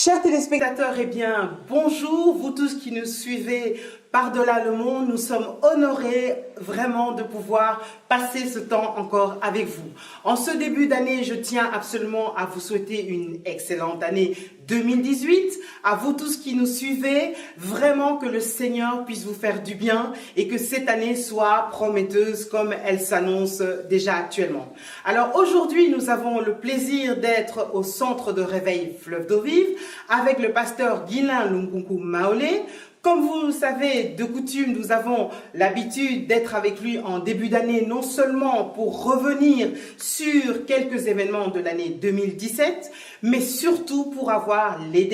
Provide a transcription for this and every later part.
Chers téléspectateurs, eh bien, bonjour, vous tous qui nous suivez par-delà le monde. Nous sommes honorés vraiment de pouvoir passer ce temps encore avec vous. En ce début d'année, je tiens absolument à vous souhaiter une excellente année 2018. À vous tous qui nous suivez, vraiment que le Seigneur puisse vous faire du bien et que cette année soit prometteuse comme elle s'annonce déjà actuellement. Alors aujourd'hui, nous avons le plaisir d'être au centre de réveil Fleuve d'eau vive avec le pasteur Guilain Lungunku Maolé. Comme vous le savez, de coutume, nous avons l'habitude d'être avec lui en début d'année, non seulement pour revenir sur quelques événements de l'année 2017, mais surtout pour avoir les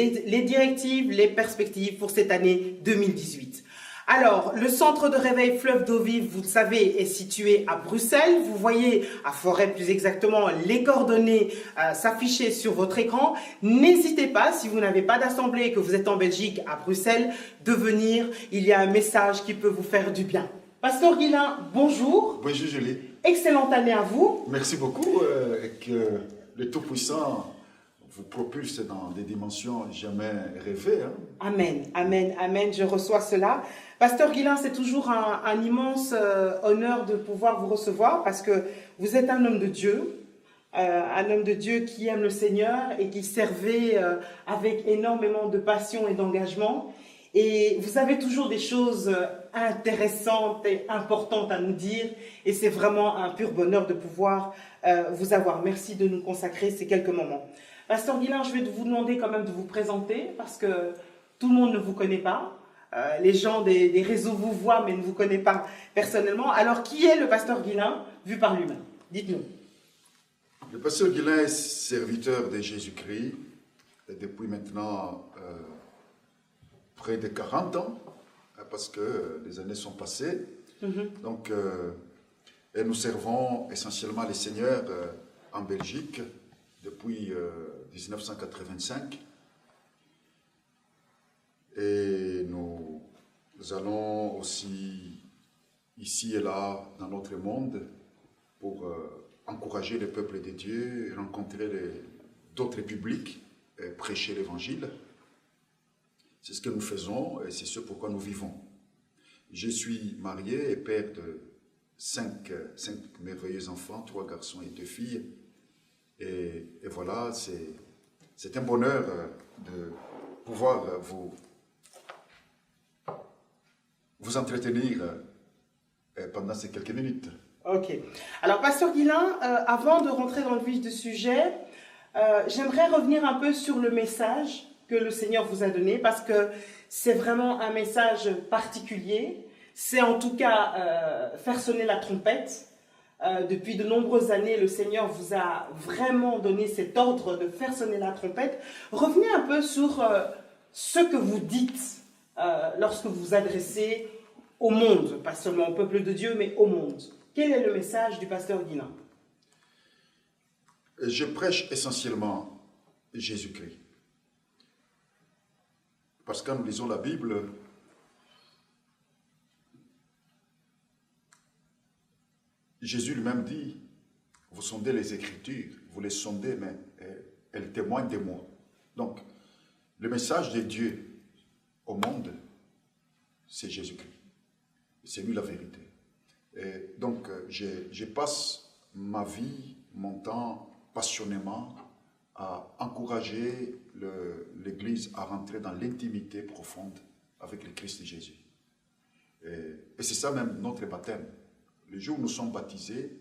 directives, les perspectives pour cette année 2018. Alors, le centre de réveil Fleuve d'eau vive, vous le savez, est situé à Bruxelles. Vous voyez, à Forêt plus exactement, les coordonnées s'afficher sur votre écran. N'hésitez pas, si vous n'avez pas d'assemblée et que vous êtes en Belgique, à Bruxelles, de venir. Il y a un message qui peut vous faire du bien. Pasteur Guilain, bonjour. Bonjour Julie. Excellente année à vous. Merci beaucoup et que le Tout-Puissant vous propulse dans des dimensions jamais rêvées. Hein. Amen, amen, amen, je reçois cela. Pasteur Guilain, c'est toujours un immense honneur de pouvoir vous recevoir parce que vous êtes un homme de Dieu qui aime le Seigneur et qui servait avec énormément de passion et d'engagement. Et vous avez toujours des choses intéressantes et importantes à nous dire. Et c'est vraiment un pur bonheur de pouvoir vous avoir. Merci de nous consacrer ces quelques moments. Pasteur Guilain, je vais vous demander quand même de vous présenter parce que tout le monde ne vous connaît pas. Les gens des réseaux vous voient mais ne vous connaissent pas personnellement. Alors, qui est le pasteur Guilain vu par lui-même? Dites-nous. Le pasteur Guilain est serviteur de Jésus-Christ depuis maintenant près de 40 ans parce que les années sont passées. Donc, et nous servons essentiellement les seigneurs en Belgique depuis 1985. Et nous allons aussi ici et là dans notre monde pour encourager le peuple de Dieu, rencontrer d'autres publics, et prêcher l'évangile. C'est ce que nous faisons et c'est ce pourquoi nous vivons. Je suis marié et père de cinq merveilleux enfants, 3 garçons et 2 filles. Et voilà, c'est un bonheur de pouvoir vous entretenir pendant ces quelques minutes. Ok. Alors, pasteur Guilain, avant de rentrer dans le vif du sujet, j'aimerais revenir un peu sur le message que le Seigneur vous a donné, parce que c'est vraiment un message particulier. C'est en tout cas faire sonner la trompette. Depuis de nombreuses années, le Seigneur vous a vraiment donné cet ordre de faire sonner la trompette. Revenez un peu sur ce que vous dites lorsque vous vous adressez au monde, pas seulement au peuple de Dieu, mais au monde. Quel est le message du pasteur Guilain? Je prêche essentiellement Jésus-Christ. Parce que quand nous lisons la Bible, Jésus lui-même dit, vous sondez les Écritures, vous les sondez, mais elles témoignent de moi. Donc, le message de Dieu au monde, c'est Jésus-Christ. C'est lui la vérité. Et donc, je passe ma vie, mon temps, passionnément, à encourager l'Église à rentrer dans l'intimité profonde avec le Christ Jésus. Et c'est ça même notre baptême. Le jour où nous sommes baptisés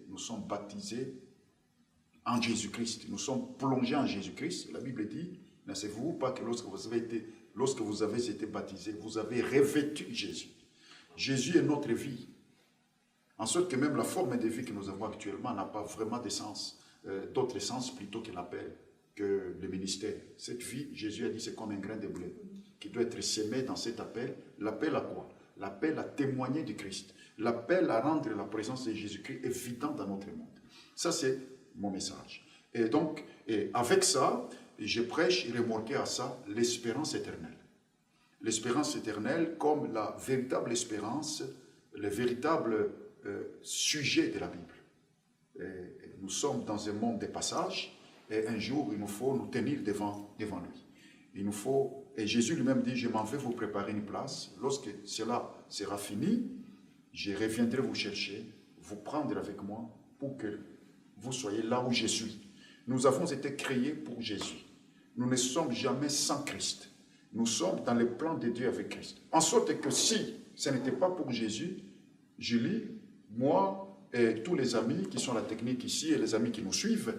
en Jésus-Christ. Nous sommes plongés en Jésus-Christ. La Bible dit, ne savez-vous pas que lorsque vous avez été baptisés, vous avez revêtu Jésus. Jésus est notre vie. En sorte que même la forme de vie que nous avons actuellement n'a pas vraiment de sens, d'autre sens plutôt que l'appel, que le ministère. Cette vie, Jésus a dit, c'est comme un grain de blé qui doit être sémé dans cet appel. L'appel à quoi? L'appel à témoigner du Christ. L'appel à rendre la présence de Jésus-Christ évidente dans notre monde. Ça, c'est mon message. Et donc, avec ça, je prêche et remorquer à ça l'espérance éternelle. L'espérance éternelle comme la véritable espérance, le véritable sujet de la Bible. Et nous sommes dans un monde de passage et un jour, il nous faut nous tenir devant lui. il nous faut, et Jésus lui-même dit, je m'en vais vous préparer une place. Lorsque cela sera fini, je reviendrai vous chercher, vous prendre avec moi pour que vous soyez là où je suis. Nous avons été créés pour Jésus. Nous ne sommes jamais sans Christ. Nous sommes dans le plan de Dieu avec Christ. En sorte que si ce n'était pas pour Jésus, Julie, moi et tous les amis qui sont à la technique ici et les amis qui nous suivent,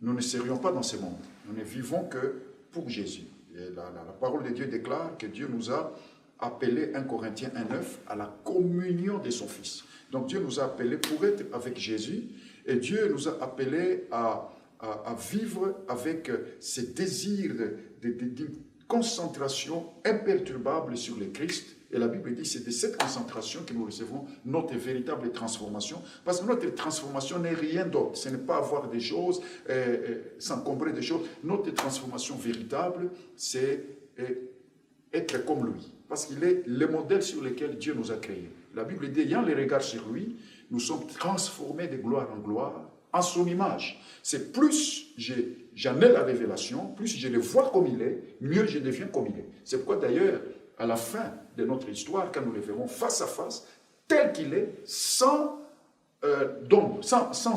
nous ne serions pas dans ce monde. Nous ne vivons que pour Jésus. Et la parole de Dieu déclare que Dieu nous a appelés, 1 Corinthiens 1,9, à la communion de son Fils. Donc Dieu nous a appelés pour être avec Jésus et Dieu nous a appelés à vivre avec ces désirs d'une concentration imperturbable sur le Christ. Et la Bible dit que c'est de cette concentration que nous recevons notre véritable transformation. Parce que notre transformation n'est rien d'autre. Ce n'est pas avoir des choses, s'encombrer des choses. Notre transformation véritable, c'est être comme lui. Parce qu'il est le modèle sur lequel Dieu nous a créés. La Bible dit, ayant les regards sur lui, nous sommes transformés de gloire en gloire, en son image. C'est plus j'en ai la révélation, plus je le vois comme il est, mieux je deviens comme il est. C'est pourquoi d'ailleurs, à la fin de notre histoire, quand nous le verrons face à face, tel qu'il est, sans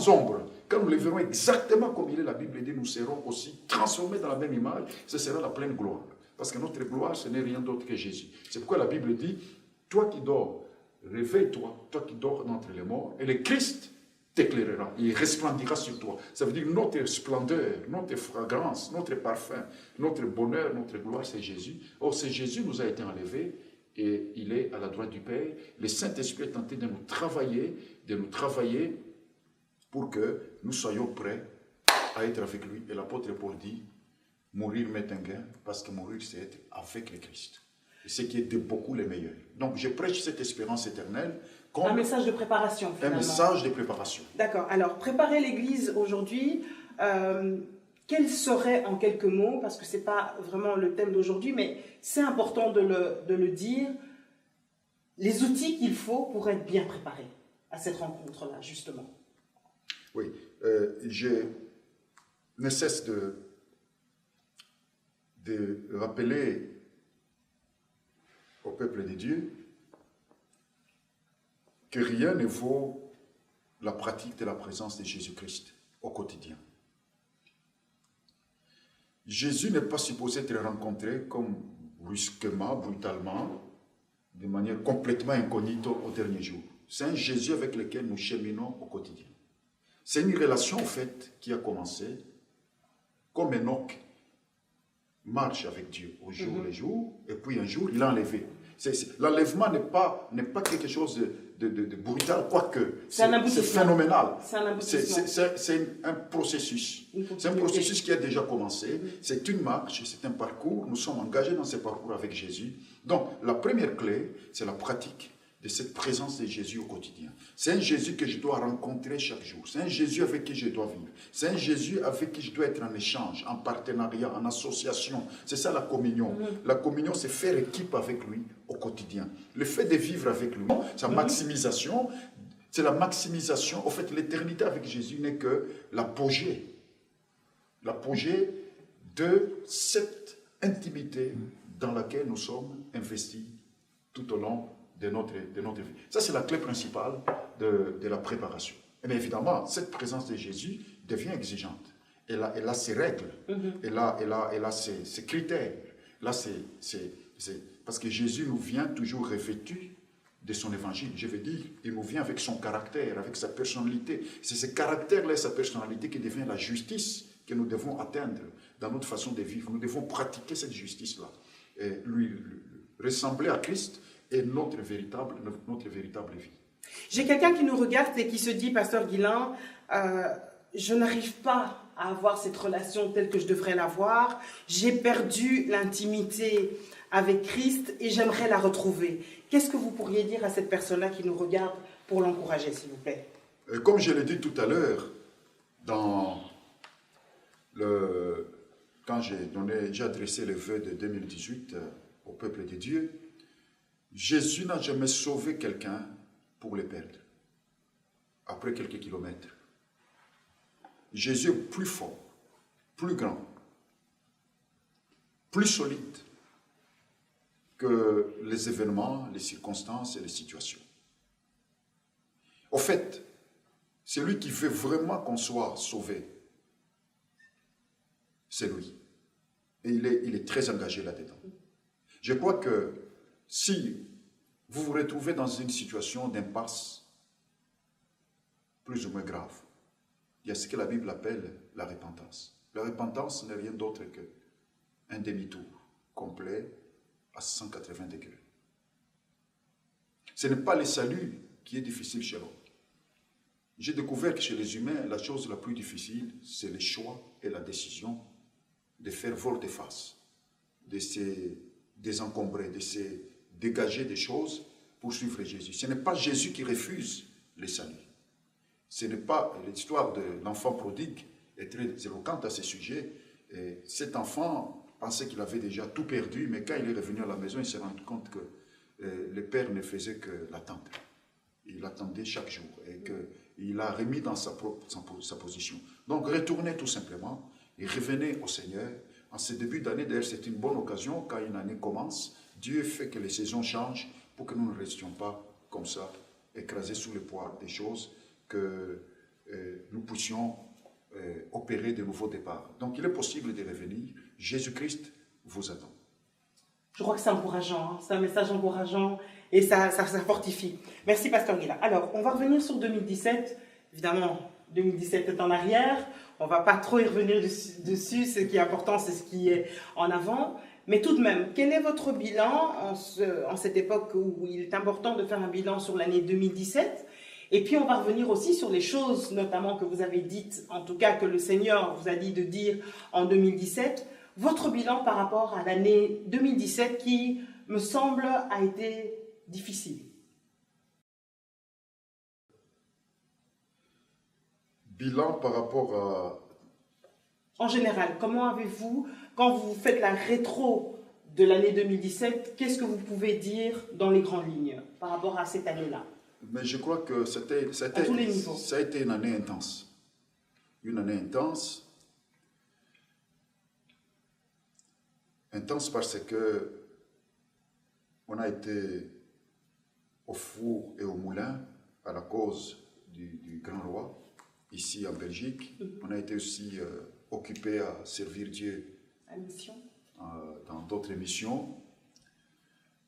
ombre, quand nous le verrons exactement comme il est, la Bible dit, nous serons aussi transformés dans la même image, ce sera la pleine gloire. Parce que notre gloire, ce n'est rien d'autre que Jésus. C'est pourquoi la Bible dit, toi qui dors, réveille-toi, toi qui dors d'entre les morts, et le Christ t'éclairera, il resplendira sur toi. Ça veut dire notre splendeur, notre fragrance, notre parfum, notre bonheur, notre gloire, c'est Jésus. Or, c'est Jésus nous a été enlevé et il est à la droite du Père. Le Saint-Esprit est tenté de nous travailler pour que nous soyons prêts à être avec lui. Et l'apôtre Paul dit, mourir m'est un gain, parce que mourir, c'est être avec le Christ. Et ce qui est de beaucoup le meilleur. Donc, je prêche cette espérance éternelle. Un message de préparation, finalement. Un message de préparation. D'accord. Alors, préparer l'Église aujourd'hui, quel serait en quelques mots, parce que ce n'est pas vraiment le thème d'aujourd'hui, mais c'est important de le dire, les outils qu'il faut pour être bien préparé à cette rencontre-là, justement. Oui. Je ne cesse de rappeler au peuple de Dieu que rien ne vaut la pratique de la présence de Jésus-Christ au quotidien. Jésus n'est pas supposé être rencontré comme brusquement, brutalement, de manière complètement incognito au dernier jour. C'est un Jésus avec lequel nous cheminons au quotidien. C'est une relation, en fait, qui a commencé comme Enoch marche avec Dieu au jour le jour, et puis un jour, il a enlevé. L'enlèvement n'est pas quelque chose de brutal, quoique c'est phénoménal. C'est un processus. C'est un processus qui a déjà commencé. C'est une marche, c'est un parcours. Nous sommes engagés dans ce parcours avec Jésus. Donc, la première clé, c'est la pratique de cette présence de Jésus au quotidien. C'est un Jésus que je dois rencontrer chaque jour. C'est un Jésus avec qui je dois vivre. C'est un Jésus avec qui je dois être en échange, en partenariat, en association. C'est ça la communion. La communion, c'est faire équipe avec lui au quotidien. Le fait de vivre avec lui, sa maximisation, c'est la maximisation. En fait, l'éternité avec Jésus n'est que l'apogée. L'apogée de cette intimité dans laquelle nous sommes investis tout au long de notre vie. Ça, c'est la clé principale de la préparation. Mais évidemment, cette présence de Jésus devient exigeante. Elle a ses règles, elle a ses critères. Là, parce que Jésus nous vient toujours revêtu de son évangile. Je veux dire, il nous vient avec son caractère, avec sa personnalité. C'est ce caractère-là et sa personnalité qui devient la justice que nous devons atteindre dans notre façon de vivre. Nous devons pratiquer cette justice-là. Et lui ressembler à Christ est notre véritable vie. J'ai quelqu'un qui nous regarde et qui se dit, Pasteur Guilain, je n'arrive pas à avoir cette relation telle que je devrais l'avoir. J'ai perdu l'intimité avec Christ et j'aimerais la retrouver. Qu'est-ce que vous pourriez dire à cette personne-là qui nous regarde pour l'encourager, s'il vous plaît? Comme je l'ai dit tout à l'heure, quand j'ai adressé le vœu de 2018 au peuple de Dieu, Jésus n'a jamais sauvé quelqu'un pour le perdre, après quelques kilomètres. Jésus est plus fort, plus grand, plus solide que les événements, les circonstances et les situations. Au fait, celui qui veut vraiment qu'on soit sauvé, c'est lui. Et il est très engagé là-dedans. Je crois que si vous vous retrouvez dans une situation d'impasse plus ou moins grave, il y a ce que la Bible appelle la repentance. La repentance n'est rien d'autre qu'un demi-tour complet à 180 degrés. Ce n'est pas le salut qui est difficile chez l'homme. J'ai découvert que chez les humains, la chose la plus difficile, c'est le choix et la décision de faire volte-face, de se désencombrer, de se dégager des choses pour suivre Jésus. Ce n'est pas Jésus qui refuse le salut. Ce n'est pas l'histoire de l'enfant prodigue est très éloquente à ce sujet. Et cet enfant pensait qu'il avait déjà tout perdu, mais quand il est revenu à la maison, il s'est rendu compte que le père ne faisait que l'attendre. Il attendait chaque jour et qu'il a remis dans sa position. Donc retournez tout simplement et revenez au Seigneur. En ce début d'année, d'ailleurs, c'est une bonne occasion, quand une année commence, Dieu fait que les saisons changent pour que nous ne restions pas comme ça, écrasés sous le poids des choses, que nous puissions opérer de nouveaux départs. Donc il est possible de revenir. Jésus-Christ vous attend. Je crois que c'est encourageant, hein. C'est un message encourageant et ça fortifie. Merci Pasteur Guilla. Alors, on va revenir sur 2017. Évidemment, 2017 est en arrière. On ne va pas trop y revenir dessus. Ce qui est important, c'est ce qui est en avant. Mais tout de même, quel est votre bilan en cette époque où il est important de faire un bilan sur l'année 2017 ? Et puis, on va revenir aussi sur les choses, notamment que vous avez dites, en tout cas que le Seigneur vous a dit de dire en 2017. Votre bilan par rapport à l'année 2017 qui, me semble, a été difficile. Bilan par rapport à... En général, comment avez-vous, quand vous faites la rétro de l'année 2017, qu'est-ce que vous pouvez dire dans les grandes lignes par rapport à cette année-là? Mais je crois que ça a été une année intense. Une année intense. Intense parce que on a été au four et au moulin à la cause du grand roi, ici en Belgique. On a été aussi occupé à servir Dieu dans d'autres missions.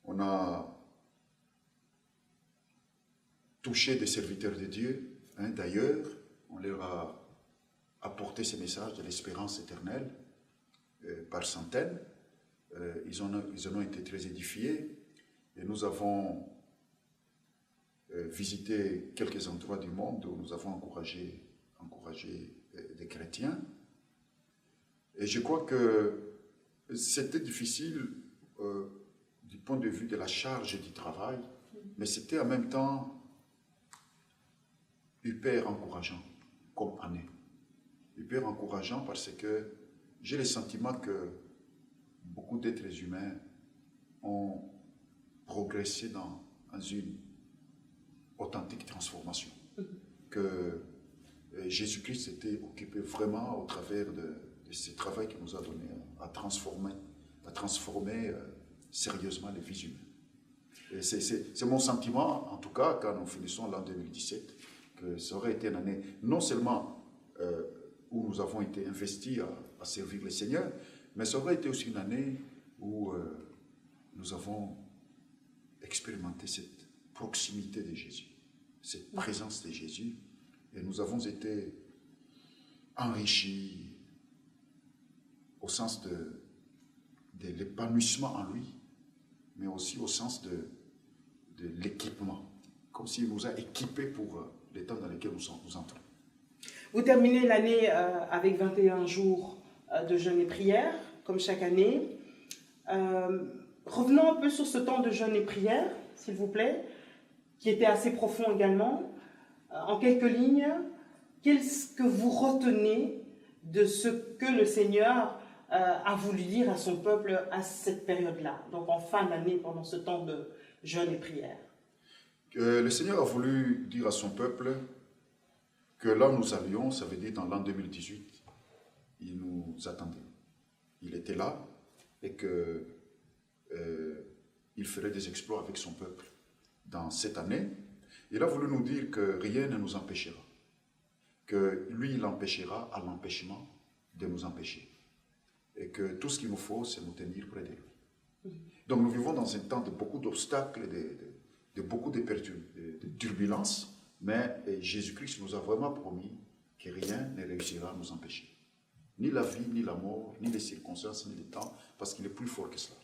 On a touché des serviteurs de Dieu, hein, d'ailleurs. On leur a apporté ce message de l'espérance éternelle par centaines. Ils en ont été très édifiés et nous avons visité quelques endroits du monde où nous avons encouragé des chrétiens. Et je crois que c'était difficile du point de vue de la charge du travail, mais c'était en même temps hyper encourageant comme année. Hyper encourageant parce que j'ai le sentiment que beaucoup d'êtres humains ont progressé dans une authentique transformation. Que Jésus-Christ s'était occupé vraiment au travers de ce travail qu'il nous a donné à transformer sérieusement les vies humaines. C'est mon sentiment, en tout cas, quand nous finissons l'an 2017, que ça aurait été une année non seulement où nous avons été investis à servir le Seigneur, mais ça aurait été aussi une année où nous avons expérimenté cette proximité de Jésus, cette présence de Jésus, et nous avons été enrichis au sens de l'épanouissement en lui, mais aussi au sens de l'équipement, comme s'il nous a équipés pour les temps dans lesquels nous entrons. Vous terminez l'année avec 21 jours de jeûne et prière, comme chaque année. Revenons un peu sur ce temps de jeûne et prière, s'il vous plaît, qui était assez profond également. En quelques lignes, qu'est-ce que vous retenez de ce que le Seigneur a voulu dire à son peuple à cette période-là, donc en fin d'année, pendant ce temps de jeûne et prière? Le Seigneur a voulu dire à son peuple que là où nous allions, ça veut dire dans l'an 2018, il nous attendait. Il était là, et que il ferait des exploits avec son peuple dans cette année. Il a voulu nous dire que rien ne nous empêchera, que lui, il empêchera à l'empêchement de nous empêcher, et que tout ce qu'il nous faut, c'est nous tenir près de lui. Donc nous vivons dans un temps de beaucoup d'obstacles, de beaucoup de turbulences, mais Jésus-Christ nous a vraiment promis que rien ne réussira à nous empêcher. Ni la vie, ni la mort, ni les circonstances, ni le temps, parce qu'il est plus fort que cela.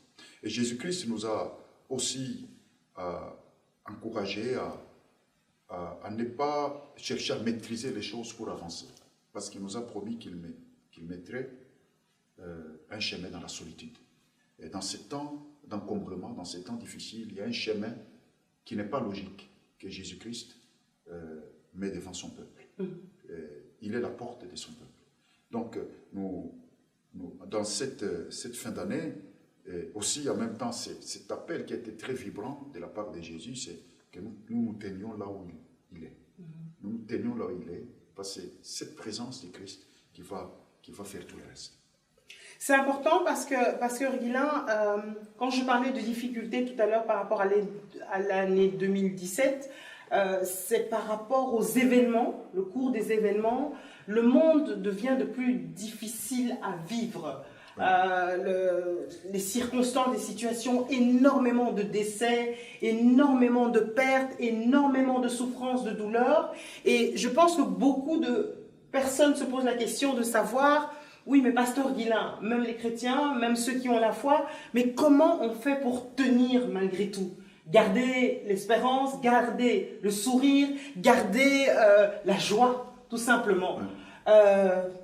Et Jésus-Christ nous a aussi encouragés à ne pas chercher à maîtriser les choses pour avancer, parce qu'il nous a promis qu'il mettrait un chemin dans la solitude. Et dans ces temps d'encombrement, dans ces temps difficiles, il y a un chemin qui n'est pas logique, que Jésus-Christ met devant son peuple. Il est la porte de son peuple. Donc, dans cette fin d'année, aussi en même temps, cet appel qui a été très vibrant de la part de Jésus, c'est que nous tenions là où il est. Nous nous tenions là où il est, parce que c'est cette présence de Christ qui va faire tout le reste. C'est important parce que Guilain, quand je parlais de difficultés tout à l'heure par rapport à l'année 2017, c'est par rapport aux événements, le cours des événements, le monde devient de plus difficile à vivre. Les circonstances, les situations, énormément de décès, énormément de pertes, énormément de souffrances, de douleurs. Et je pense que beaucoup de personnes se posent la question de savoir, oui, mais pasteur Guilain, même les chrétiens, même ceux qui ont la foi, mais comment on fait pour tenir malgré tout? Garder l'espérance, garder le sourire, garder la joie, tout simplement.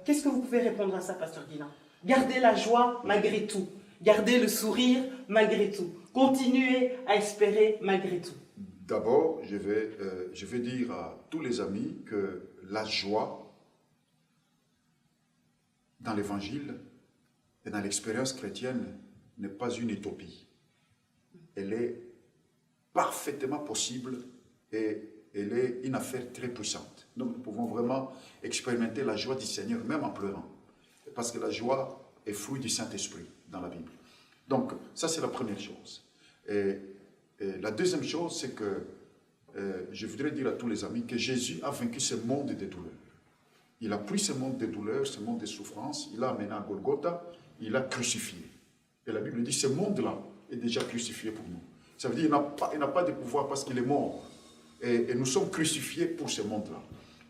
Qu'est-ce que vous pouvez répondre à ça, pasteur Guilain? Garder la joie malgré tout. Garder le sourire malgré tout. Continuer à espérer malgré tout. D'abord, je vais dire à tous les amis que la joie dans l'évangile et dans l'expérience chrétienne n'est pas une utopie. Elle est parfaitement possible et elle est une affaire très puissante. Donc nous pouvons vraiment expérimenter la joie du Seigneur, même en pleurant. Parce que la joie est fruit du Saint-Esprit dans la Bible. Donc ça c'est la première chose. Et la deuxième chose, c'est que je voudrais dire à tous les amis que Jésus a vaincu ce monde de douleurs. Il a pris ce monde de douleurs, ce monde de souffrance, il l'a amené à Golgotha, il l'a crucifié. Et la Bible dit, ce monde-là est déjà crucifié pour nous. Ça veut dire qu'il n'a pas de pouvoir parce qu'il est mort. Et nous sommes crucifiés pour ce monde-là.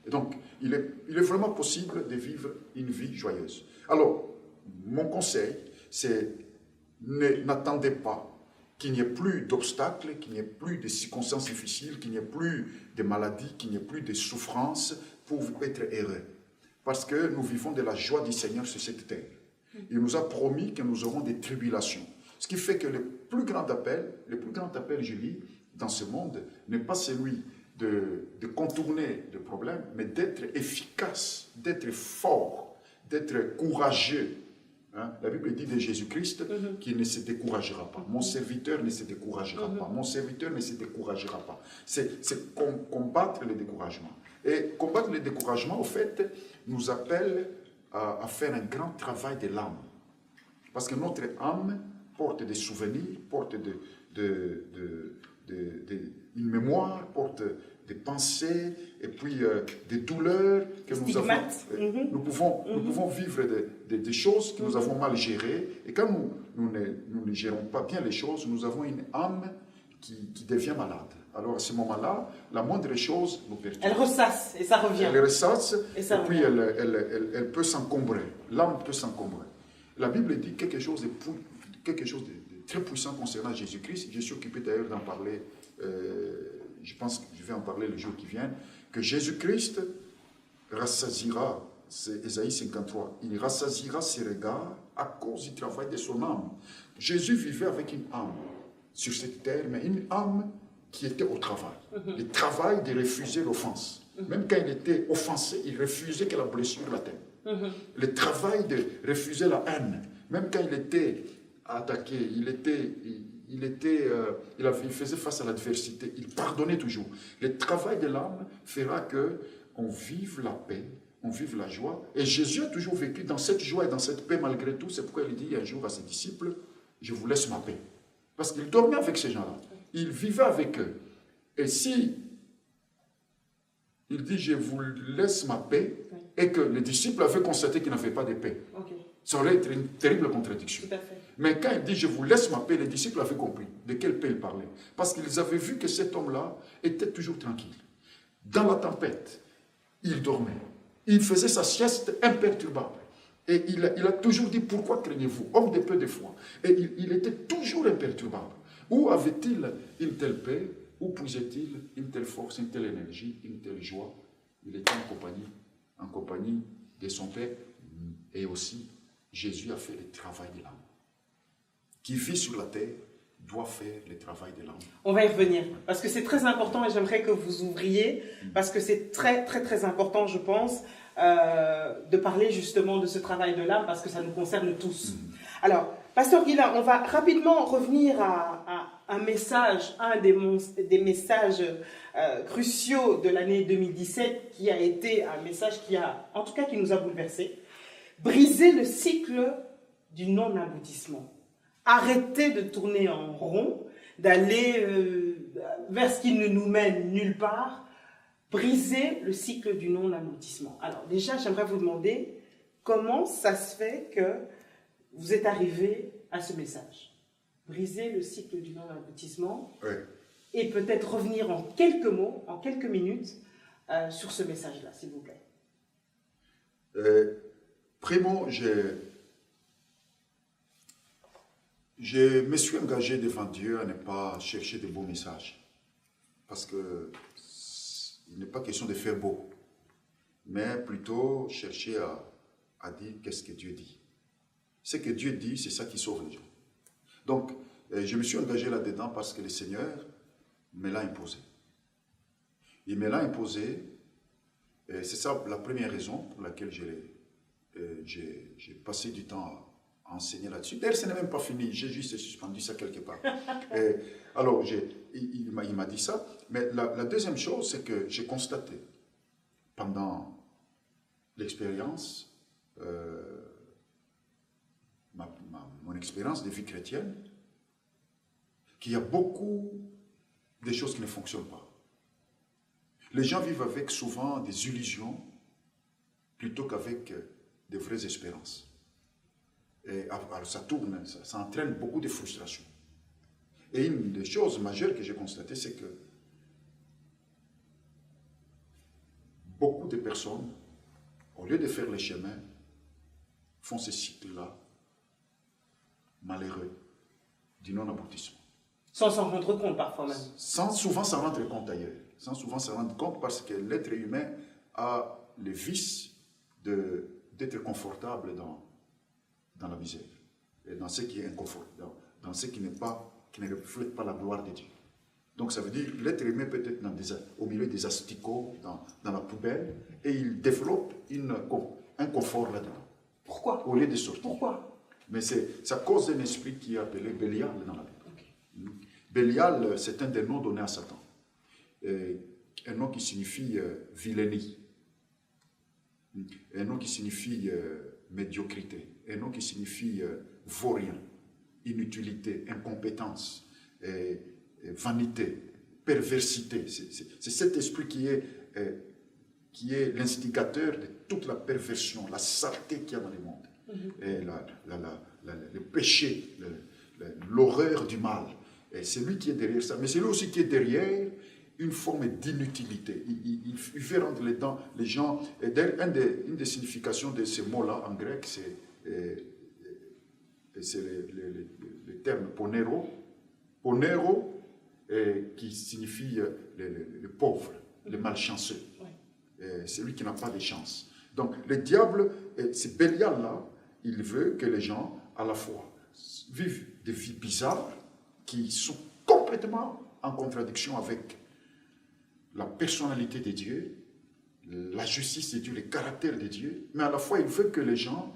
Et donc, il est vraiment possible de vivre une vie joyeuse. Alors, mon conseil, c'est n'attendez pas qu'il n'y ait plus d'obstacles, qu'il n'y ait plus de circonstances difficiles, qu'il n'y ait plus de maladies, qu'il n'y ait plus de souffrances pour être heureux. Parce que nous vivons de la joie du Seigneur sur cette terre. Il nous a promis que nous aurons des tribulations. Ce qui fait que le plus grand appel, Julie, dans ce monde, n'est pas celui de contourner le problème, mais d'être efficace, d'être fort, d'être courageux. Hein? La Bible dit de Jésus-Christ qu'il ne se découragera pas. Mon serviteur ne se découragera pas. Mon serviteur ne se découragera pas. C'est combattre le découragement. Et combattre le découragement, au fait, nous appelle à faire un grand travail de l'âme. Parce que notre âme porte des souvenirs, porte une mémoire, porte des pensées, et puis des douleurs que nous avons. Nous pouvons vivre des choses que nous avons mal gérées, et quand nous ne gérons pas bien les choses, nous avons une âme qui devient malade. Alors à ce moment-là, la moindre chose nous perturbe. Elle ressasse et ça revient. Elle ressasse et puis elle peut s'encombrer. L'âme peut s'encombrer. La Bible dit quelque chose de très puissant concernant Jésus-Christ. Je suis occupé d'ailleurs d'en parler, je pense que je vais en parler le jour qui vient, que Jésus-Christ rassasiera, c'est Ésaïe 53, il rassasiera ses regards à cause du travail de son âme. Jésus vivait avec une âme sur cette terre, mais une âme qui était au travail. Le travail de refuser l'offense. Même quand il était offensé, il refusait que la blessure l'atteigne. Le travail de refuser la haine. Même quand il était attaqué, il faisait face à l'adversité, il pardonnait toujours. Le travail de l'âme fera qu'on vive la paix on vive la joie. Et Jésus a toujours vécu dans cette joie et dans cette paix malgré tout. C'est pourquoi il dit un jour à ses disciples, je vous laisse ma paix. Parce qu'il dormait avec ces gens-là. Il vivait avec eux. Et si il dit, je vous laisse ma paix, et que les disciples avaient constaté qu'il n'avait pas de paix, ça aurait été une terrible contradiction. Tout à fait. Mais quand il dit, je vous laisse ma paix, les disciples avaient compris de quelle paix il parlait. Parce qu'ils avaient vu que cet homme-là était toujours tranquille. Dans la tempête, il dormait. Il faisait sa sieste imperturbable. Et il a toujours dit, pourquoi craignez-vous, homme de peu de foi? Et il était toujours imperturbable. Où avait-il une telle paix? Où puisait-il une telle force, une telle énergie, une telle joie? Il était en compagnie de son Père. Et aussi, Jésus a fait le travail de l'âme. Qui vit sur la terre doit faire le travail de l'âme. On va y revenir, parce que c'est très important et j'aimerais que vous ouvriez, parce que c'est très, très, très important, je pense, de parler justement de ce travail de l'âme, parce que ça nous concerne tous. Alors, Pasteur Guilain, on va rapidement revenir à un message, un des messages cruciaux de l'année 2017, qui a été un message qui nous a bouleversés. Briser le cycle du non-aboutissement. Arrêter de tourner en rond, d'aller vers ce qui ne nous mène nulle part. Briser le cycle du non-aboutissement. Alors déjà, j'aimerais vous demander comment ça se fait que vous êtes arrivé à ce message. Briser le cycle du non-aboutissement. Oui. Et peut-être revenir en quelques mots, en quelques minutes, sur ce message-là, s'il vous plaît. Primo, je me suis engagé devant Dieu à ne pas chercher de beaux messages. Parce que il n'est pas question de faire beau, mais plutôt chercher à dire qu'est-ce que Dieu dit. Ce que Dieu dit, c'est ça qui sauve les gens. Donc, je me suis engagé là-dedans parce que le Seigneur me l'a imposé. Il me l'a imposé, et c'est ça la première raison pour laquelle j'ai passé du temps à enseigner là-dessus. D'ailleurs, ce n'est même pas fini, j'ai juste suspendu ça quelque part. Alors, il m'a dit ça, mais la deuxième chose, c'est que j'ai constaté pendant l'expérience, mon expérience de vie chrétienne, qu'il y a beaucoup de choses qui ne fonctionnent pas. Les gens vivent avec souvent des illusions plutôt qu'avec de vraies espérances. Et alors ça tourne, ça entraîne beaucoup de frustration. Et une des choses majeures que j'ai constatées, c'est que beaucoup de personnes, au lieu de faire les chemins, font ce cycle-là malheureux du non-aboutissement. Sans s'en rendre compte parfois même. Sans souvent s'en rendre compte d'ailleurs. Sans souvent s'en rendre compte parce que l'être humain a le vice d'être confortable dans la misère. Et dans ce qui est inconfortable, dans ce qui ne reflète pas la gloire de Dieu. Donc ça veut dire que l'être humain peut être au milieu des asticots, dans la poubelle, et il développe un confort là-dedans. Pourquoi? Au lieu de sortir. Pourquoi? Mais c'est à cause d'un esprit qui est appelé Bélial dans la Bible. Okay. Bélial, c'est un des noms donnés à Satan. Un nom qui signifie vilainie. Un nom qui signifie médiocrité. Un nom qui signifie vaurien, inutilité, incompétence, vanité, perversité. C'est cet esprit qui est l'instigateur de toute la perversion, la saleté qu'il y a dans le monde. Et le péché, l'horreur du mal. Et c'est lui qui est derrière ça. Mais c'est lui aussi qui est derrière une forme d'inutilité. Il fait rendre les gens... Une des significations de ces mots-là en grec, c'est le terme ponero. Ponero, qui signifie le pauvre, le malchanceux. Celui qui n'a pas de chance. Donc le diable, c'est Bélial-là, il veut que les gens, à la fois, vivent des vies bizarres qui sont complètement en contradiction avec la personnalité de Dieu, la justice de Dieu, le caractère de Dieu, mais à la fois, il veut que les gens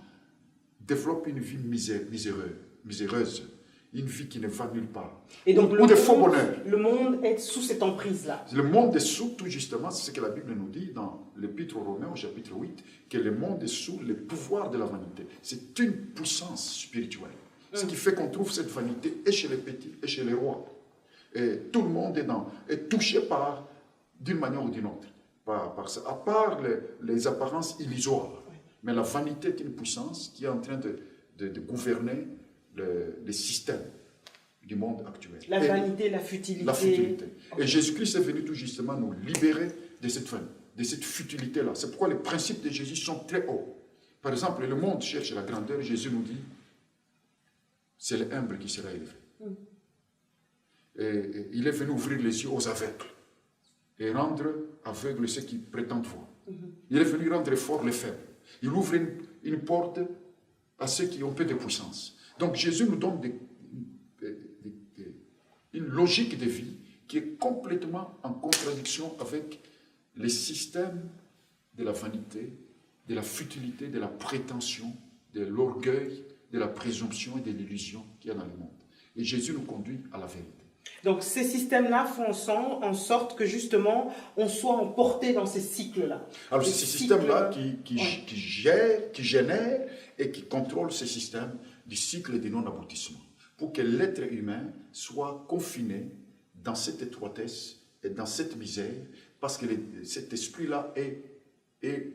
développent une vie miséreuse, une vie qui ne va nulle part. Et donc, ou de faux bonheur. Le monde est sous cette emprise-là. Le monde est sous, tout justement, c'est ce que la Bible nous dit dans l'Épître aux Romains au chapitre 8 que le monde est sous le pouvoir de la vanité. C'est une puissance spirituelle. Ce qui fait qu'on trouve cette vanité et chez les petits et chez les rois. Et tout le monde est touché par, d'une manière ou d'une autre, par ça, à part les apparences illusoires. Mais la vanité est une puissance qui est en train de gouverner le système du monde actuel. La vanité, la futilité. La futilité. Et Jésus-Christ est venu tout justement nous libérer de cette futilité-là. C'est pourquoi les principes de Jésus sont très hauts. Par exemple, le monde cherche la grandeur. Jésus nous dit, c'est l'humble qui sera élevé. Et il est venu ouvrir les yeux aux aveugles et rendre aveugles ceux qui prétendent voir. Il est venu rendre fort les faibles. Il ouvre une porte à ceux qui ont peu de puissance. Donc Jésus nous donne une logique de vie qui est complètement en contradiction avec les systèmes de la vanité, de la futilité, de la prétention, de l'orgueil, de la présomption et de l'illusion qu'il y a dans le monde. Et Jésus nous conduit à la vérité. Donc ces systèmes-là font en sorte que justement on soit emporté dans ces cycles-là. Alors c'est ces systèmes-là qui génèrent et qui contrôlent ces systèmes du cycle du non-aboutissement, pour que l'être humain soit confiné dans cette étroitesse et dans cette misère, parce que cet esprit-là est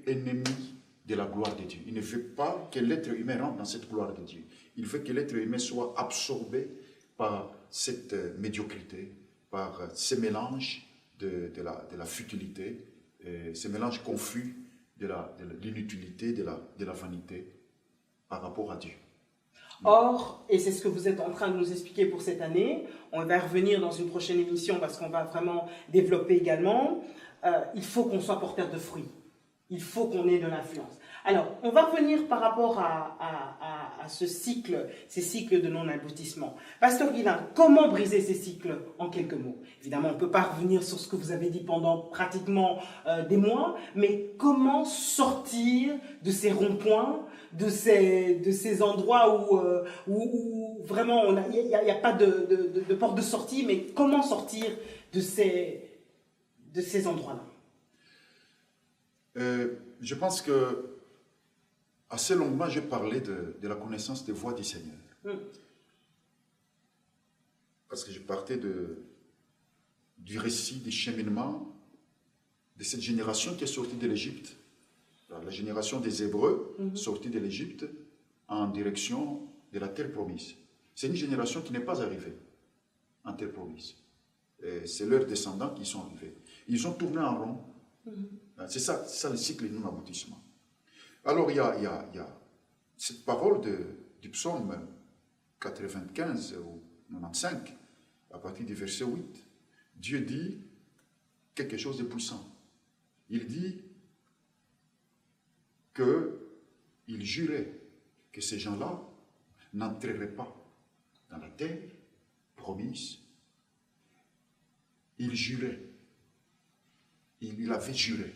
ennemi de la gloire de Dieu. Il ne veut pas que l'être humain rentre dans cette gloire de Dieu. Il veut que l'être humain soit absorbé par cette médiocrité, par ces mélanges de la futilité, ces mélanges confus de l'inutilité, de la vanité par rapport à Dieu. Or, et c'est ce que vous êtes en train de nous expliquer pour cette année, on va revenir dans une prochaine émission parce qu'on va vraiment développer également, il faut qu'on soit porteur de fruits. Il faut qu'on ait de l'influence. Alors, on va revenir par rapport à ces cycles de non-aboutissement. Pasteur Guillain, comment briser ces cycles en quelques mots? Évidemment, on ne peut pas revenir sur ce que vous avez dit pendant pratiquement des mois, mais comment sortir de ces ronds-points, de ces endroits où vraiment il n'y a pas de porte de sortie, mais comment sortir de ces endroits-là? Je pense que assez longuement, j'ai parlé de la connaissance des voies du Seigneur. Parce que je partais du récit, du cheminement de cette génération qui est sortie de l'Égypte. La génération des Hébreux sortie de l'Égypte en direction de la terre promise. C'est une génération qui n'est pas arrivée en terre promise. C'est leurs descendants qui sont arrivés. Ils ont tourné en rond. C'est ça le cycle du non-aboutissement. Alors, il y a cette parole du psaume 95 ou 95, à partir du verset 8. Dieu dit quelque chose de puissant. Il dit qu'il jurait que ces gens-là n'entreraient pas dans la terre promise. Il jurait. Il avait juré.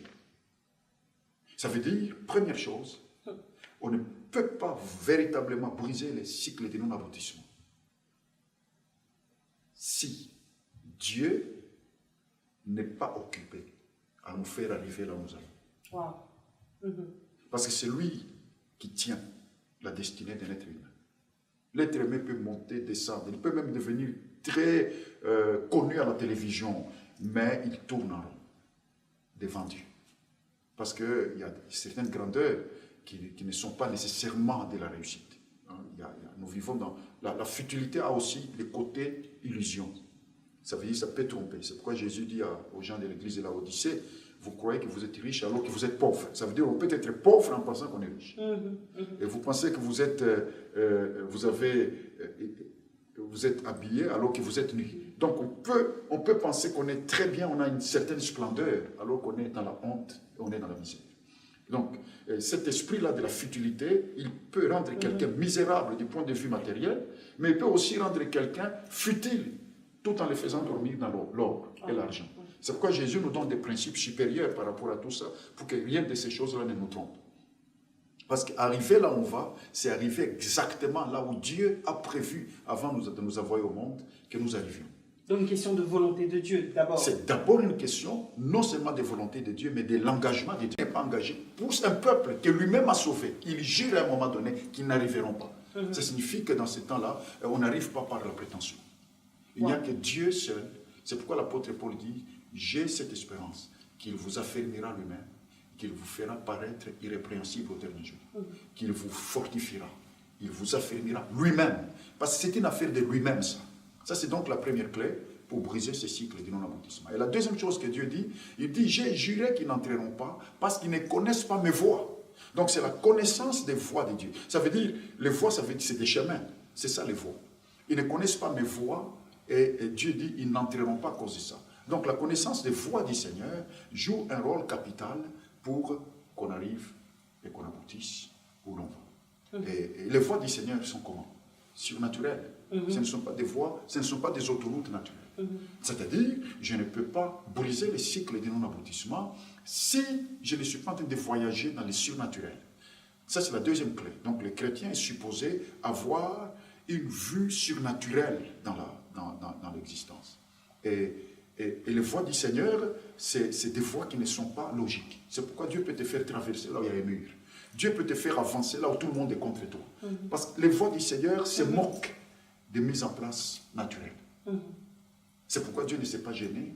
Ça veut dire, première chose, on ne peut pas véritablement briser les cycles de non-aboutissement si Dieu n'est pas occupé à nous faire arriver là où nous allons. Wow. Parce que c'est lui qui tient la destinée de l'être humain. L'être humain peut monter, descendre, il peut même devenir très connu à la télévision, mais il tourne en rond devant Dieu. Parce qu'il y a certaines grandeurs qui ne sont pas nécessairement de la réussite. Nous vivons dans... La futilité a aussi le côté illusion. Ça veut dire que ça peut tromper. C'est pourquoi Jésus dit aux gens de l'église de Laodicée, vous croyez que vous êtes riche alors que vous êtes pauvre. Ça veut dire qu'on peut être pauvre en pensant qu'on est riche. Et vous pensez que vous êtes habillé alors que vous êtes nu. Donc on peut penser qu'on est très bien, on a une certaine splendeur, alors qu'on est dans la honte, on est dans la misère. Donc cet esprit-là de la futilité, il peut rendre quelqu'un misérable du point de vue matériel, mais il peut aussi rendre quelqu'un futile, tout en le faisant dormir dans l'or et l'argent. C'est pourquoi Jésus nous donne des principes supérieurs par rapport à tout ça, pour que rien de ces choses-là ne nous trompe. Parce qu'arriver là où on va, c'est arriver exactement là où Dieu a prévu, avant de nous envoyer au monde, que nous arrivions. Donc une question de volonté de Dieu d'abord. C'est d'abord une question non seulement de volonté de Dieu, mais de l'engagement de Dieu. Il n'est pas engagé pour un peuple que lui-même a sauvé. Il jure à un moment donné qu'ils n'arriveront pas. Ça signifie que dans ce temps-là, on n'arrive pas par la prétention. Il n'y a que Dieu seul. C'est pourquoi l'apôtre Paul dit, j'ai cette espérance qu'il vous affermira lui-même, qu'il vous fera paraître irrépréhensible au dernier jour, qu'il vous fortifiera, il vous affermira lui-même. Parce que c'est une affaire de lui-même, ça. Ça, c'est donc la première clé pour briser ce cycle du non-aboutissement. Et la deuxième chose que Dieu dit, il dit, j'ai juré qu'ils n'entreront pas parce qu'ils ne connaissent pas mes voies. Donc, c'est la connaissance des voies de Dieu. Ça veut dire, les voies, ça veut dire c'est des chemins. C'est ça, les voies. Ils ne connaissent pas mes voies et Dieu dit, ils n'entreront pas à cause de ça. Donc, la connaissance des voies du Seigneur joue un rôle capital pour qu'on arrive et qu'on aboutisse où l'on va. Et les voies du Seigneur sont comment? Surnaturelles. Ce ne sont pas des voies, ce ne sont pas des autoroutes naturelles. C'est-à-dire, je ne peux pas briser le cycle du non-aboutissement si je ne suis pas en train de voyager dans le surnaturel. Ça, c'est la deuxième clé. Donc, le chrétien est supposé avoir une vue surnaturelle dans l'existence. Et les voies du Seigneur, c'est des voies qui ne sont pas logiques. C'est pourquoi Dieu peut te faire traverser là où il y a un mur. Dieu peut te faire avancer là où tout le monde est contre toi. Parce que les voies du Seigneur se moquent de mise en place naturelle. C'est pourquoi Dieu ne s'est pas gêné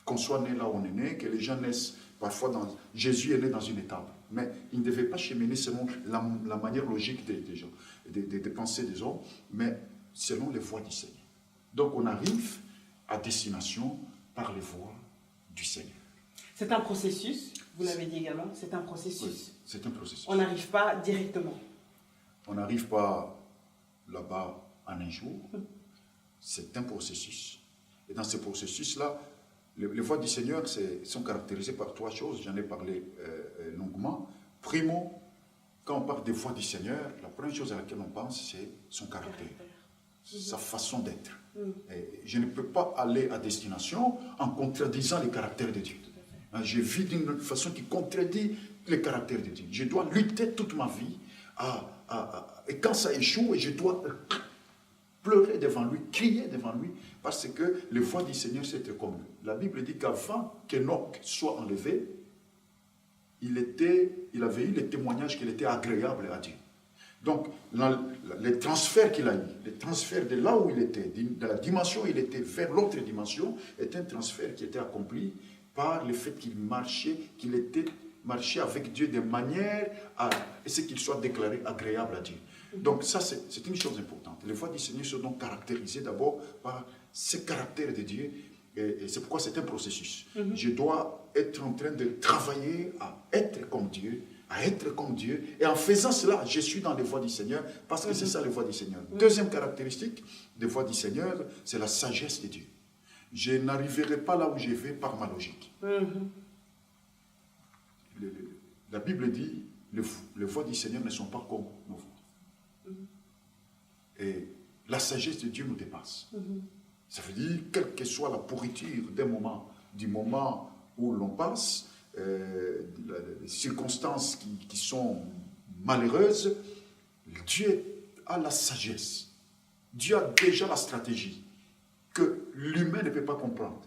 qu'on soit né là où on est né, que les gens naissent parfois dans... Jésus est né dans une étable, mais il ne devait pas cheminer selon la manière logique des gens, des pensées des hommes, mais selon les voies du Seigneur. Donc on arrive à destination par les voies du Seigneur. C'est un processus, vous l'avez dit également, c'est un processus. Oui, c'est un processus. On n'arrive pas directement. On n'arrive pas là-bas en un jour. C'est un processus. Et dans ce processus-là, les voies du Seigneur sont caractérisées par trois choses. J'en ai parlé longuement. Primo, quand on parle des voies du Seigneur, la première chose à laquelle on pense, c'est son caractère, sa façon d'être. Je ne peux pas aller à destination en contradisant le caractère de Dieu. Je vis d'une façon qui contredit le caractère de Dieu. Je dois lutter toute ma vie et quand ça échoue, je dois pleurer devant lui, crier devant lui, parce que les voies du Seigneur, c'était comme lui. La Bible dit qu'avant qu'Enoch soit enlevé, il avait eu le témoignage qu'il était agréable à Dieu. Donc, les transferts qu'il a eu, les transferts de là où il était, de la dimension où il était vers l'autre dimension, est un transfert qui était accompli par le fait qu'il marchait avec Dieu de manière à ce qu'il soit déclaré agréable à Dieu. Donc ça, c'est une chose importante. Les voies du Seigneur sont donc caractérisées d'abord par ce caractère de Dieu, et c'est pourquoi c'est un processus. Je dois être en train de travailler à être comme Dieu, et en faisant cela, je suis dans les voies du Seigneur, parce que c'est ça les voies du Seigneur. Deuxième caractéristique des voies du Seigneur, c'est la sagesse de Dieu. Je n'arriverai pas là où je vais par ma logique. La Bible dit, les voies du Seigneur ne sont pas comme nos voies. Et la sagesse de Dieu nous dépasse. Ça veut dire, quelle que soit la pourriture du moment où l'on passe, les circonstances qui sont malheureuses, Dieu a la sagesse. Dieu a déjà la stratégie que l'humain ne peut pas comprendre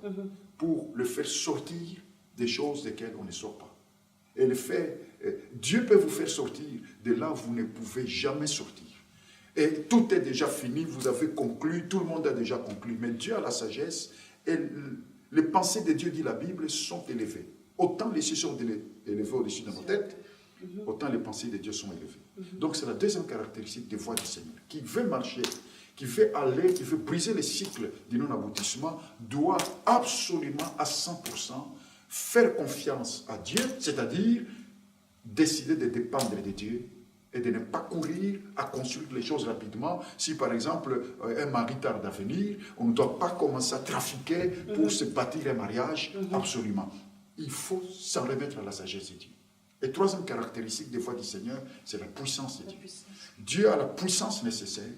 pour le faire sortir des choses desquelles on ne sort pas. Et Dieu peut vous faire sortir de là où vous ne pouvez jamais sortir. Et tout est déjà fini, vous avez conclu, tout le monde a déjà conclu. Mais Dieu a la sagesse et les pensées de Dieu, dit la Bible, sont élevées. Autant les cieux sont élevés au-dessus de nos têtes, autant les pensées de Dieu sont élevées. Donc c'est la deuxième caractéristique des voies du Seigneur. Qui veut marcher, qui veut aller, qui veut briser le cycle du non-aboutissement, doit absolument à 100% faire confiance à Dieu, c'est-à-dire décider de dépendre de Dieu et de ne pas courir à construire les choses rapidement. Si par exemple un mari tarde à venir, on ne doit pas commencer à trafiquer pour se bâtir un mariage, absolument. Il faut s'en remettre à la sagesse de Dieu. Et troisième caractéristique des voies du Seigneur, c'est la puissance de Dieu. Dieu a la puissance nécessaire.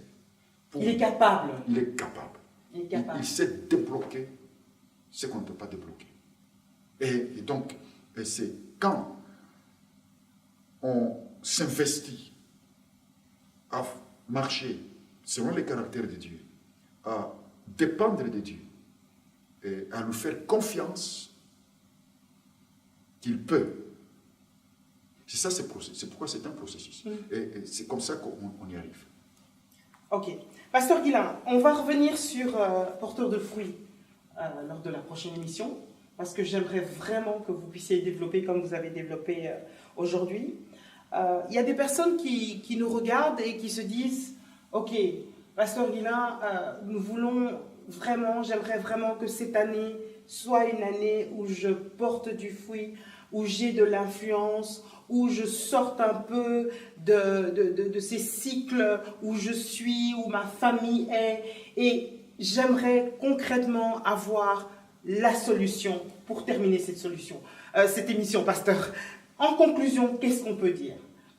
Il est capable. Il est capable. Il sait débloquer ce qu'on ne peut pas débloquer. Et donc, c'est quand on s'investit à marcher selon les caractères de Dieu, à dépendre de Dieu et à lui faire confiance qu'il peut. C'est ça, c'est pourquoi c'est un processus. Et c'est comme ça qu'on y arrive. Ok. Pasteur Guilain, on va revenir sur porteur de fruits lors de la prochaine émission, parce que j'aimerais vraiment que vous puissiez développer comme vous avez développé aujourd'hui. Il y a des personnes qui nous regardent et qui se disent « Ok, Pasteur Guilain, nous voulons vraiment, j'aimerais vraiment que cette année soit une année où je porte du fruit, où j'ai de l'influence, où je sorte un peu de ces cycles où je suis, où ma famille est, et j'aimerais concrètement avoir la solution pour terminer cette émission, pasteur. En conclusion, qu'est-ce qu'on peut dire?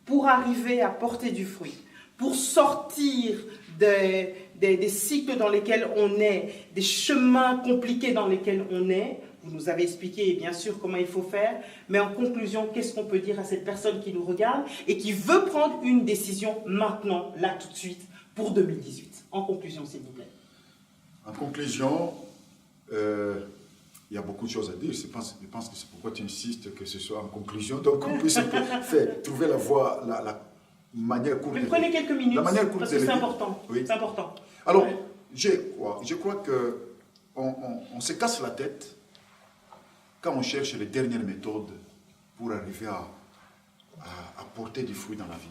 Pour arriver à porter du fruit, pour sortir des cycles dans lesquels on est, des chemins compliqués dans lesquels on est, vous nous avez expliqué bien sûr comment il faut faire, mais en conclusion, qu'est-ce qu'on peut dire à cette personne qui nous regarde et qui veut prendre une décision maintenant, là tout de suite, pour 2018? En conclusion, s'il vous plaît. En conclusion, il y a beaucoup de choses à dire. Je pense que c'est pourquoi tu insistes que ce soit en conclusion. Donc on puisse trouver la voie, la manière courte. Mais prenez quelques minutes, la manière courte parce que c'est important. Oui. C'est important. Alors, je crois qu'on se casse la tête quand on cherche les dernières méthodes pour arriver à porter du fruit dans la vie.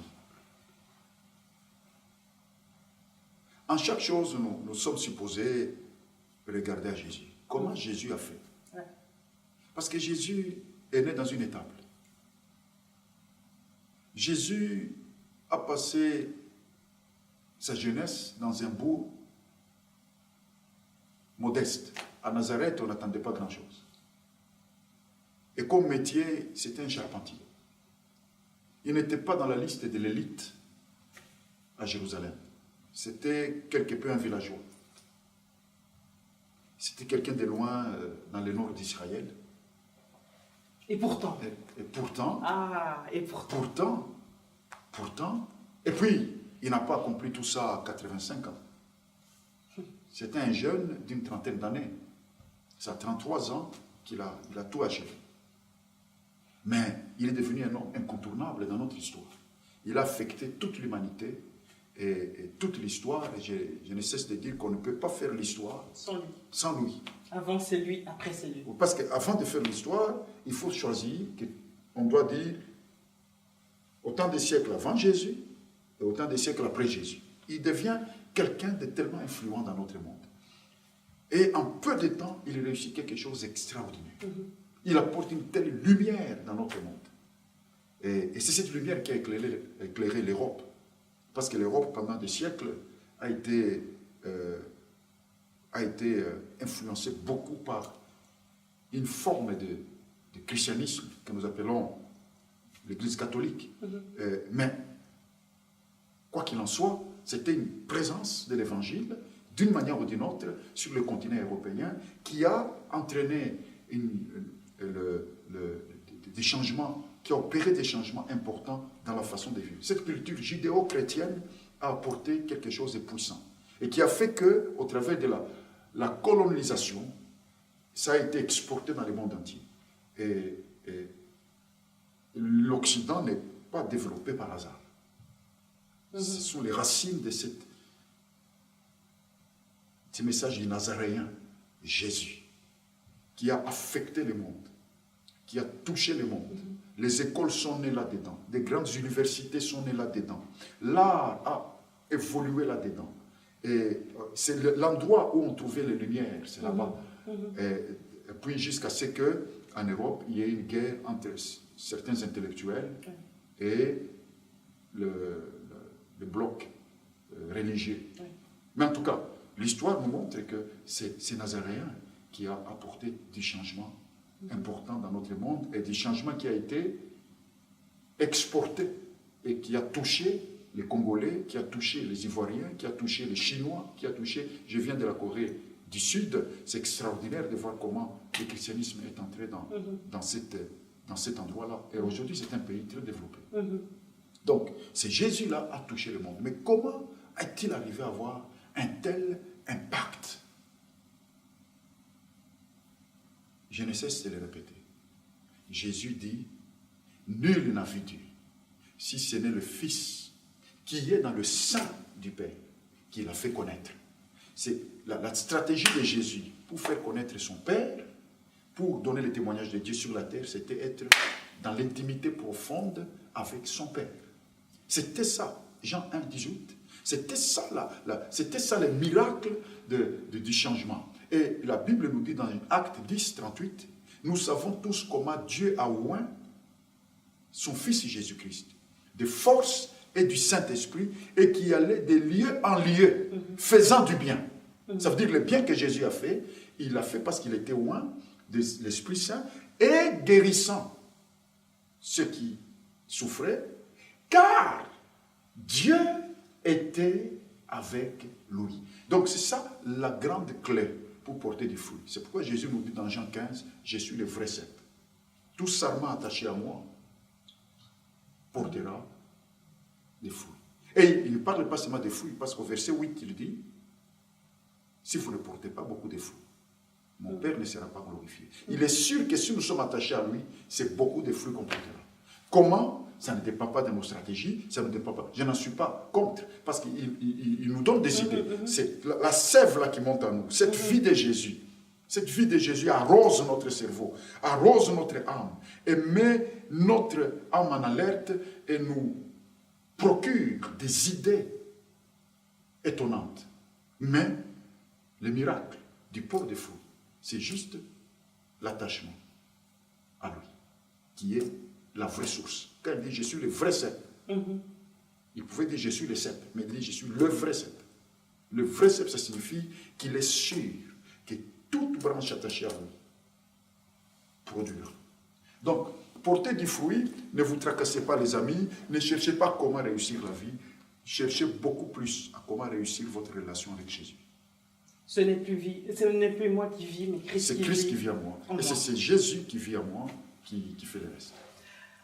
En chaque chose, nous sommes supposés regarder à Jésus. Comment Jésus a fait? Parce que Jésus est né dans une étable. Jésus a passé sa jeunesse dans un bourg modeste. À Nazareth, on n'attendait pas grand-chose. Et comme métier, c'était un charpentier. Il n'était pas dans la liste de l'élite à Jérusalem. C'était quelque peu un villageois. C'était quelqu'un de loin, dans le nord d'Israël. Et pourtant. Et pourtant. Ah, et pourtant. Pourtant. Et puis, il n'a pas accompli tout ça à 85 ans. C'était un jeune d'une trentaine d'années. Ça a 33 ans qu'il a tout achevé. Mais il est devenu un homme incontournable dans notre histoire. Il a affecté toute l'humanité et toute l'histoire. Je ne cesse de dire qu'on ne peut pas faire l'histoire sans lui. Avant c'est lui, après c'est lui. Parce qu'avant de faire l'histoire, il faut choisir, on doit dire autant de siècles avant Jésus et autant de siècles après Jésus. Il devient quelqu'un de tellement influent dans notre monde. Et en peu de temps, il réussit quelque chose d'extraordinaire. Il apporte une telle lumière dans notre monde. Et c'est cette lumière qui a éclairé l'Europe. Parce que l'Europe, pendant des siècles, a été influencée beaucoup par une forme de christianisme que nous appelons l'Église catholique. Mais, quoi qu'il en soit, c'était une présence de l'Évangile, d'une manière ou d'une autre, sur le continent européen, qui a entraîné des changements, qui a opéré des changements importants dans la façon de vivre. Cette culture judéo-chrétienne a apporté quelque chose de puissant et qui a fait que, au travers de la colonisation, ça a été exporté dans le monde entier. Et l'Occident n'est pas développé par hasard. Ce sont les racines de ce message du Nazaréen, Jésus, qui a affecté le monde, qui a touché le monde. Les écoles sont nées là-dedans, des grandes universités sont nées là-dedans. L'art a évolué là-dedans. Et c'est l'endroit où on trouvait les lumières, c'est là-bas. Et puis jusqu'à ce qu'en Europe, il y ait une guerre entre certains intellectuels et le bloc religieux. Mais en tout cas, l'histoire nous montre que c'est Nazaréen qui a apporté des changements importants dans notre monde et des changements qui a été exportés et qui a touché les Congolais, qui a touché les Ivoiriens, qui a touché les Chinois, qui a touché... Je viens de la Corée du Sud. C'est extraordinaire de voir comment le christianisme est entré dans cet endroit-là. Et aujourd'hui, c'est un pays très développé. Donc, c'est Jésus-là qui a touché le monde. Mais comment est-il arrivé à avoir un tel impact Je ne cesse de le répéter. Jésus dit, nul n'a vu Dieu, si ce n'est le Fils qui est dans le sein du Père, qui l'a fait connaître. C'est la stratégie de Jésus pour faire connaître son Père, pour donner le témoignage de Dieu sur la terre, c'était être dans l'intimité profonde avec son Père. C'était ça, Jean 1, 18. C'était ça, c'était ça le miracle du changement. Et la Bible nous dit dans Acte 10, 38, nous savons tous comment Dieu a oint son Fils Jésus-Christ, de force et du Saint-Esprit, et qui allait de lieu en lieu, faisant du bien. Ça veut dire le bien que Jésus a fait, il l'a fait parce qu'il était oint de l'Esprit Saint, et guérissant ceux qui souffraient, car Dieu était avec lui. Donc c'est ça la grande clé pour porter du fruit. C'est pourquoi Jésus nous dit dans Jean 15, je suis le vrai cep. Tout sarment attaché à moi portera des fruits. Et il ne parle pas seulement des fruits, parce qu'au verset 8, il dit, si vous ne portez pas beaucoup de fruits, mon Père ne sera pas glorifié. Il est sûr que si nous sommes attachés à lui, c'est beaucoup de fruits qu'on portera. Comment? Ça ne dépend pas de nos stratégies, ça ne dépend pas. Je n'en suis pas contre, parce qu'il nous donne des idées. C'est la sève là qui monte en nous, cette vie de Jésus. Cette vie de Jésus arrose notre cerveau, arrose notre âme, et met notre âme en alerte et nous procure des idées étonnantes. Mais le miracle du port des fruits, c'est juste l'attachement à lui, qui est la vraie source. Quand il dit « je suis le vrai cep », il pouvait dire « je suis le cep », mais il dit « je suis le vrai cep ». Le vrai cep, ça signifie qu'il est sûr que toute branche attachée à lui produira. Donc, portez du fruit, ne vous tracassez pas les amis, ne cherchez pas comment réussir la vie, cherchez beaucoup plus à comment réussir votre relation avec Jésus. Ce n'est plus moi qui vis, mais Christ qui vit. C'est Christ qui vit en moi. Et c'est Jésus qui vit en moi qui fait le reste.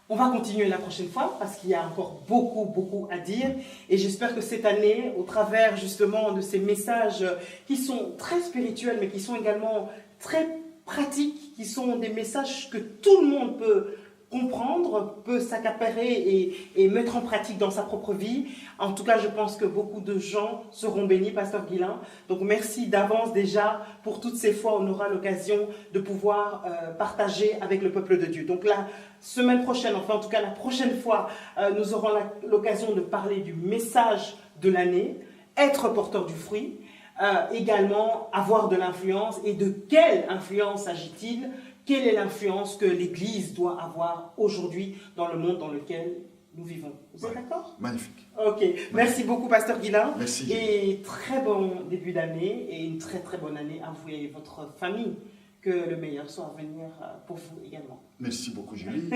On va continuer la prochaine fois parce qu'il y a encore beaucoup à dire. Et j'espère que cette année, au travers justement de ces messages qui sont très spirituels, mais qui sont également très pratiques, qui sont des messages que tout le monde peut comprendre, peut s'accaparer et mettre en pratique dans sa propre vie. En tout cas, je pense que beaucoup de gens seront bénis, Pasteur Guilain. Donc, merci d'avance déjà pour toutes ces fois où on aura l'occasion de pouvoir partager avec le peuple de Dieu. Donc, la semaine prochaine, enfin en tout cas la prochaine fois, nous aurons l'occasion de parler du message de l'année, être porteur du fruit, également avoir de l'influence et de quelle influence s'agit-il ? Quelle est l'influence que l'Église doit avoir aujourd'hui dans le monde dans lequel nous vivons? Vous êtes d'accord? Magnifique. Ok. Merci beaucoup, Pasteur Guilain. Merci. Et très bon début d'année et une très bonne année à vous et votre famille. Que le meilleur soit à venir pour vous également. Merci beaucoup, Julie.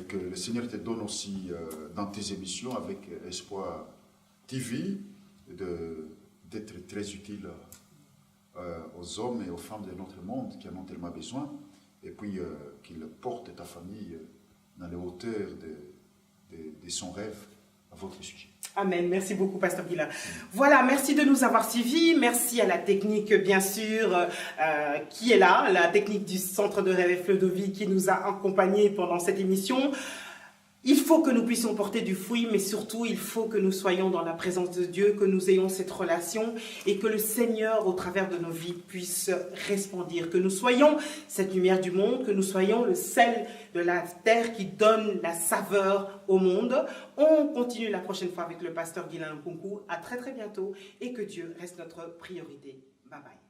Que le Seigneur te donne aussi dans tes émissions avec Espoir TV d'être très utile aux hommes et aux femmes de notre monde qui en ont tellement besoin, et puis qu'il porte ta famille dans les hauteurs de son rêve à votre sujet. Amen. Merci beaucoup, Pasteur Guilain. Voilà, merci de nous avoir suivis. Merci à la technique, bien sûr, qui est là, la technique du Centre de Rêve et Fleu de Vie qui nous a accompagnés pendant cette émission. Il faut que nous puissions porter du fruit, mais surtout, il faut que nous soyons dans la présence de Dieu, que nous ayons cette relation et que le Seigneur, au travers de nos vies, puisse resplendir. Que nous soyons cette lumière du monde, que nous soyons le sel de la terre qui donne la saveur au monde. On continue la prochaine fois avec le pasteur Guilain Nkunku. À très bientôt et que Dieu reste notre priorité. Bye bye.